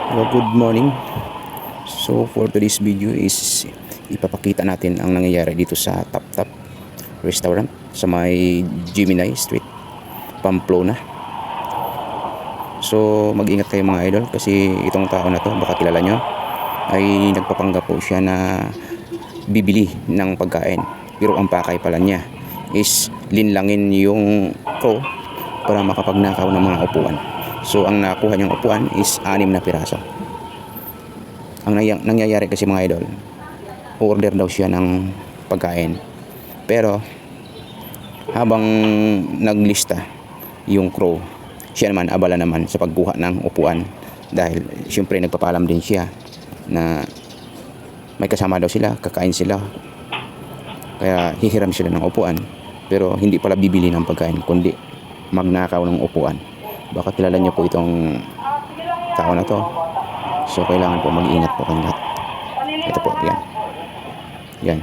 Well, good morning. So for today's video is ipapakita natin ang nangyayari dito sa Tap Tap Restaurant sa may Gemini Street, Pamplona. So mag-ingat kayo mga idol kasi itong tao na to, baka kilala nyo, ay nagpapanggap po siya na bibili ng pagkain. Pero ang pakay pala niya is linlangin yung crow para makapagnakaw ng mga upuan. So ang nakuha niyang upuan is 6 na piraso. Ang nangyayari kasi mga idol, order daw siya ng pagkain. Pero habang naglista yung crow, siya naman abala naman sa pagkuha ng upuan. Dahil siyempre nagpapalam din siya na may kasama daw sila, kakain sila. Kaya hihiram sila ng upuan. Pero hindi pala bibili ng pagkain, kundi magnakaw ng upuan. Baka kilala niyo po itong tao na to. So kailangan po mag-ingat po kayo lahat. Ito po, yan. Yan.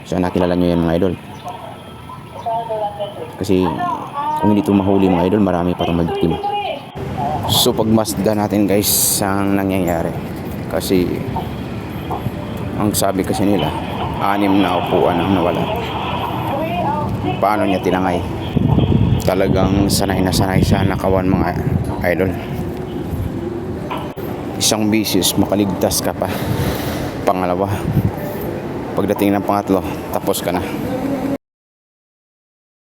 So nakilala nyo yan mga idol. Kasi kung hindi ito mahuli mga idol, marami pa itong magdiktima. So pagmasdan natin guys ang nangyayari. Kasi ang sabi kasi nila, 6 na upuan ang nawala. Paano niya tinangay? Talagang sanay na sanay sa nakawan mga idol. Isang bisis makaligtas ka pa, pangalawa, pagdating ng pangatlo tapos ka na.